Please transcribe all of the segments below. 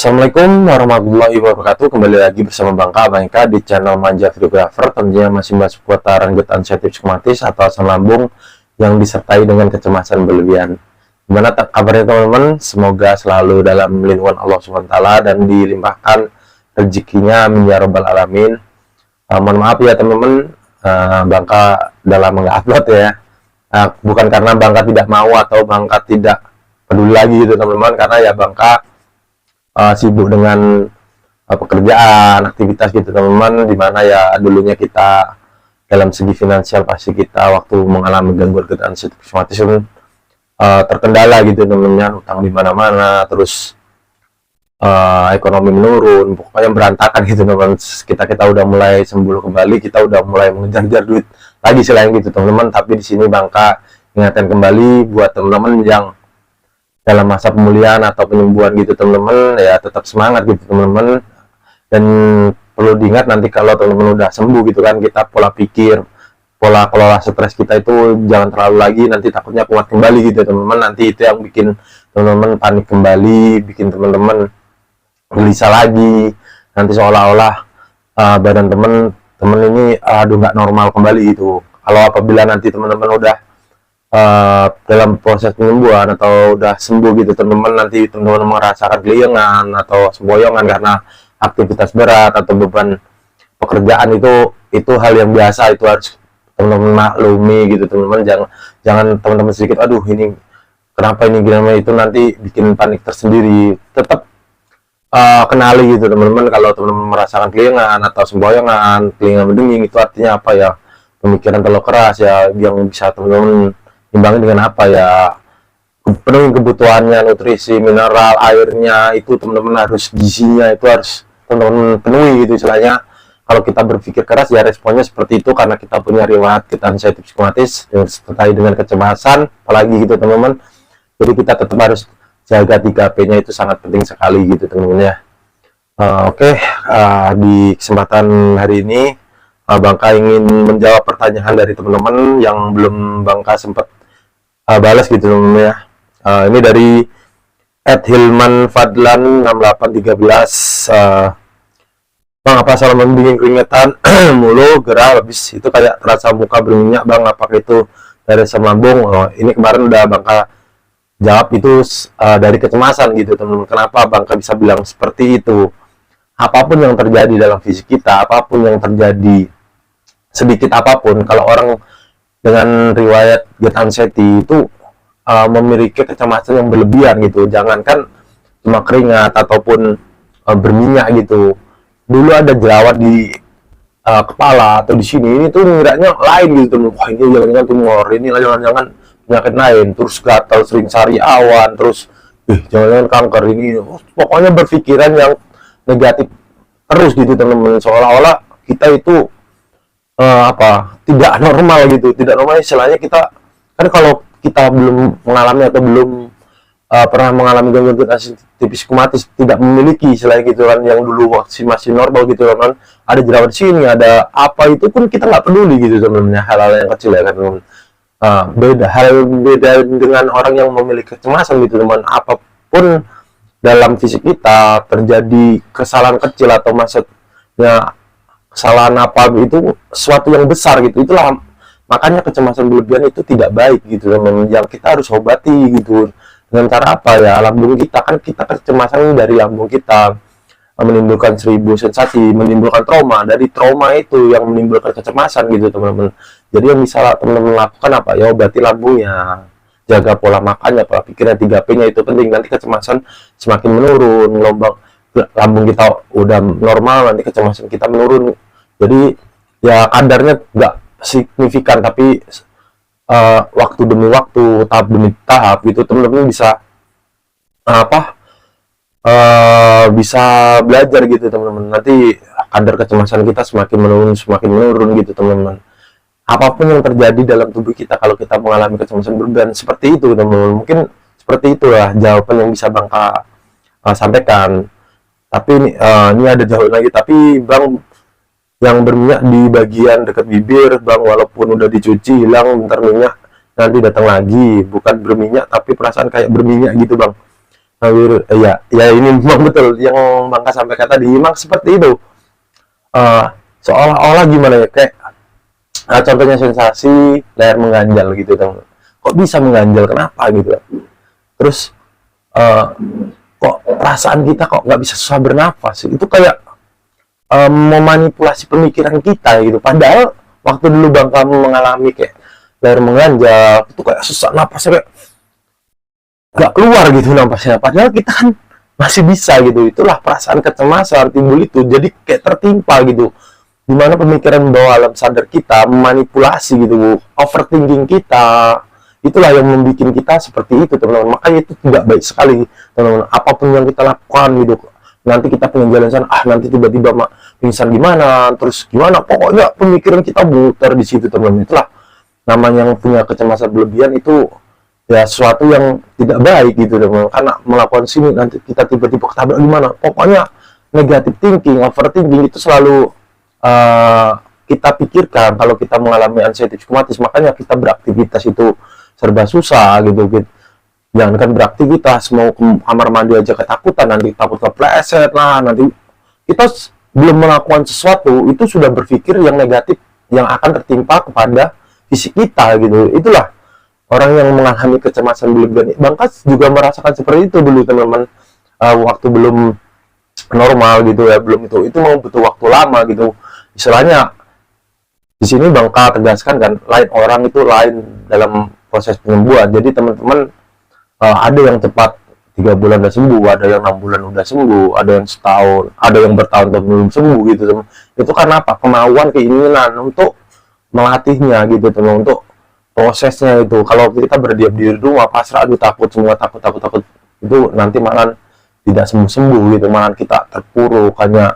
Assalamualaikum warahmatullahi wabarakatuh. Kembali lagi bersama Bangka di channel Manja Videographer. Tentunya masih bahas seputaran get anxiety psikomatis atau asam lambung yang disertai dengan kecemasan berlebihan. Gimana kabarnya teman-teman? Semoga selalu dalam lindungan Allah SWT dan dilimpahkan rezekinya amin ya rabbal alamin. Mohon maaf ya teman-teman, Bangka dalam nggak-upload ya. Bukan karena Bangka tidak mau atau Bangka tidak peduli lagi gitu teman-teman, karena ya Bangka sibuk dengan pekerjaan, aktivitas gitu teman-teman, dimana ya dulunya kita dalam segi finansial pasti kita waktu mengalami gangguan keadaan psikosomatis terkendala gitu teman-teman, utang di mana-mana, terus ekonomi menurun, pokoknya berantakan gitu teman-teman. Kita udah mulai sembuh kembali, kita udah mulai mengejar-ngejar duit lagi selain gitu teman-teman. Tapi di sini Bangka ingatkan kembali buat teman-teman yang dalam masa pemulihan atau penyembuhan gitu teman-teman, ya tetap semangat gitu teman-teman. Dan perlu diingat nanti kalau teman-teman udah sembuh gitu kan, kita pola pikir, pola kelola stres kita itu jangan terlalu lagi, nanti takutnya kuat kembali gitu teman-teman. Nanti itu yang bikin teman-teman panik kembali, bikin teman-teman gelisah lagi, nanti seolah-olah badan teman-teman ini aduh nggak normal kembali gitu. Kalau apabila nanti teman-teman udah dalam proses penyembuhan atau udah sembuh gitu teman-teman, nanti teman-teman merasakan keliengan atau semboyongan karena aktivitas berat atau beban pekerjaan, itu hal yang biasa, itu harus teman-teman maklumi gitu teman-teman. Jangan teman-teman sedikit aduh ini kenapa ini gimana, itu nanti bikin panik tersendiri. Tetap kenali gitu teman-teman, kalau teman-teman merasakan keliengan atau semboyongan, keliengan berdenging, itu artinya apa ya, pemikiran terlalu keras ya, yang bisa teman-teman imbangi dengan apa ya, penuhi kebutuhannya, nutrisi, mineral, airnya, itu teman-teman harus, gizinya itu harus teman-teman penuhi gitu istilahnya. Kalau kita berpikir keras ya responnya seperti itu, karena kita punya riwayat kita anxiety psikomatis sertai dengan kecemasan apalagi gitu teman-teman. Jadi kita tetap harus jaga 3P-nya, itu sangat penting sekali gitu teman-teman ya. Oke, di kesempatan hari ini Bangka ingin menjawab pertanyaan dari teman-teman yang belum Bangka sempat balas gitu teman-teman ya. Ini dari @hilman_fadlan 6813. Bang, apa selama bikin keringetan mulu, gerah, habis itu kayak terasa muka berminyak bang, apakah itu dari asam lambung? Ini kemarin udah Bangka jawab, itu dari kecemasan gitu teman-teman. Kenapa Bangka bisa bilang seperti itu? Apapun yang terjadi dalam fisik kita, apapun yang terjadi, sedikit apapun, kalau orang dengan riwayat get anxiety itu memiliki kecemasan yang berlebihan gitu, jangankan cuma keringat ataupun berminyak gitu. Dulu ada jerawat di kepala atau di sini, ini tuh ngiranya lain gitu, wah ini jangan-jangan tumor, ini jangan-jangan penyakit lain, terus gatal sering sariawan, terus jangan-jangan kanker ini. Pokoknya berpikiran yang negatif terus gitu teman-teman, seolah-olah kita itu tidak normal gitu. Tidak normal istilahnya, kita kan kalau kita belum mengalami atau belum pernah mengalami gangguan psikomatis, tidak memiliki istilahnya gitu kan, yang dulu masih normal gitu kan, ada jerawat di sini, ada apa, itu pun kita nggak peduli gitu teman-teman, hal-hal yang kecil ya kan teman-teman. Beda dengan orang yang memiliki kecemasan gitu teman. Apapun dalam fisik kita terjadi kesalahan kecil atau maksudnya kesalahan apa, itu sesuatu yang besar gitu, itulah makanya kecemasan berlebihan itu tidak baik gitu teman-teman, yang kita harus obati gitu. Dengan cara apa ya, lambung kita kan, kita kecemasan dari lambung kita menimbulkan 1000 sensasi, menimbulkan trauma, dari trauma itu yang menimbulkan kecemasan gitu teman-teman. Jadi yang bisa teman-teman lakukan apa ya, obati lambungnya, jaga pola makannya, pola pikirnya, 3P-nya itu penting. Nanti kecemasan semakin menurun, lambung kita udah normal, nanti kecemasan kita menurun. Jadi ya kadarnya nggak signifikan, tapi waktu demi waktu, tahap demi tahap gitu teman-teman bisa bisa belajar gitu teman-teman. Nanti kadar kecemasan kita semakin menurun gitu teman-teman. Apapun yang terjadi dalam tubuh kita, kalau kita mengalami kecemasan berlebihan seperti itu teman-teman, mungkin seperti itulah jawaban yang bisa Bangka sampaikan. Tapi ini ada jawaban lagi, tapi bang, yang berminyak di bagian dekat bibir bang, walaupun udah dicuci hilang, bentar minyak nanti datang lagi, bukan berminyak tapi perasaan kayak berminyak gitu bang. Ya ini memang betul yang Bangka sampaikan tadi, memang seperti itu. Eh, Seolah-olah gimana ya, kayak contohnya sensasi layar mengganjal gitu teman. Kok bisa mengganjal, kenapa gitu? Terus eh, kok perasaan kita kok nggak bisa susah bernafas, itu kayak memanipulasi pemikiran kita gitu. Padahal waktu dulu Bang kamu mengalami kayak layar mengganjal itu kayak susah napasnya, kayak nggak keluar gitu napasnya, padahal kita kan masih bisa gitu. Itulah perasaan kecemasan timbul itu, jadi kayak tertimpa gitu, dimana pemikiran bawah alam sadar kita memanipulasi gitu, overthinking kita. Itulah yang membuat kita seperti itu teman-teman. Makanya itu tidak baik sekali teman-teman. Apapun yang kita lakukan gitu, nanti kita pengen jalan sana, nanti tiba-tiba pingsan gimana, terus gimana, pokoknya pemikiran kita muter di situ teman-teman. Itulah namanya yang punya kecemasan berlebihan, itu ya sesuatu yang tidak baik gitu teman-teman. Karena melakukan sini nanti kita tiba-tiba ketabrak gimana, pokoknya negatif thinking, overthinking itu selalu kita pikirkan kalau kita mengalami anxiety psikomatis. Makanya kita beraktivitas itu serba susah gitu. Jangan kan beraktivitas, mau ke kamar mandi aja ketakutan, nanti takut kepleset lah, nanti kita belum melakukan sesuatu itu sudah berpikir yang negatif yang akan tertimpa kepada fisik kita gitu. Itulah orang yang mengalami kecemasan berlebihan. Bangkas juga merasakan seperti itu dulu teman-teman, waktu belum normal gitu ya, belum itu mau butuh waktu lama gitu. Istilahnya di sini Bangka tegaskan kan, lain orang itu lain dalam proses penyembuhan. Jadi teman-teman, ada yang cepat 3 bulan udah sembuh, ada yang 6 bulan udah sembuh, ada yang setahun, ada yang bertahun-tahun belum sembuh gitu teman. Itu karena apa? Kemauan, keinginan untuk melatihnya gitu teman, untuk prosesnya itu. Kalau kita berdiam diri rumah pasrah, aduh takut semua, takut, itu nanti malah tidak sembuh gitu, malah kita terpuruk hanya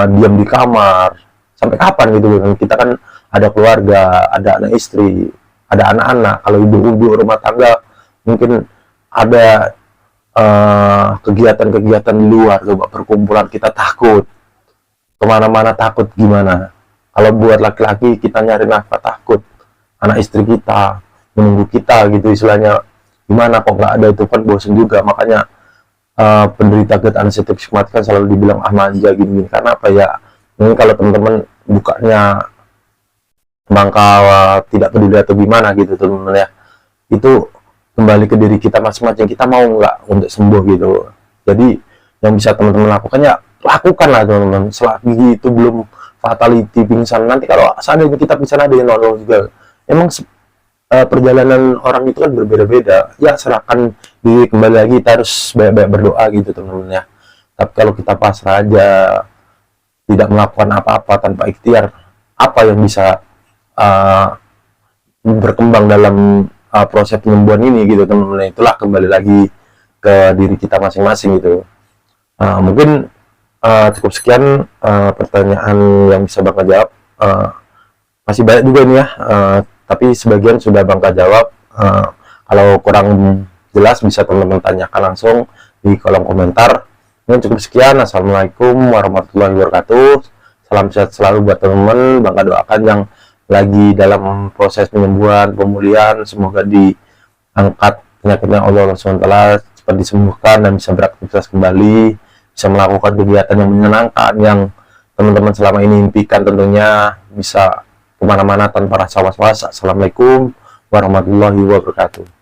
diam di kamar. Sampai kapan gitu kan? Kita kan ada keluarga, ada anak istri, ada anak-anak. Kalau ibu-ibu rumah tangga mungkin ada kegiatan-kegiatan di luar, coba perkumpulan, kita takut kemana-mana, takut gimana. Kalau buat laki-laki kita nyari nafkah takut, anak istri kita menunggu kita gitu istilahnya, gimana kok nggak ada, itu kan bosan juga. Makanya penderita GERD anxiety psikomatik kan selalu dibilang manja gini-gini. Karena apa ya, ini kalau teman-teman bukanya Bangka tidak peduli atau gimana gitu teman-teman ya, itu kembali ke diri kita masing-masing, kita mau nggak untuk sembuh gitu. Jadi yang bisa teman-teman lakukan ya lakukanlah teman-teman, selagi itu belum fatality pingsan. Nanti kalau seandainya kita pingsan ada yang nolong juga. Emang perjalanan orang itu kan berbeda-beda ya, serahkan diri kembali lagi, kita harus banyak-banyak berdoa gitu teman-teman ya. Tapi kalau kita pasrah aja, tidak melakukan apa-apa tanpa ikhtiar, apa yang bisa berkembang dalam proses penyembuhan ini gitu teman-teman. Itulah kembali lagi ke diri kita masing-masing gitu. Mungkin cukup sekian pertanyaan yang bisa Bangka jawab. Masih banyak juga nih ya, tapi sebagian sudah Bangka jawab. Kalau kurang jelas bisa teman-teman tanyakan langsung di kolom komentar. Ini cukup sekian. Assalamualaikum warahmatullahi wabarakatuh. Salam sehat selalu buat teman-teman. Bangka doakan yang lagi dalam proses penyembuhan, pemulihan, semoga diangkat penyakitnya Allah SWT, cepat disembuhkan dan bisa beraktivitas kembali, bisa melakukan kegiatan yang menyenangkan yang teman-teman selama ini impikan, tentunya bisa kemana-mana tanpa rasa was-was. Assalamualaikum warahmatullahi wabarakatuh.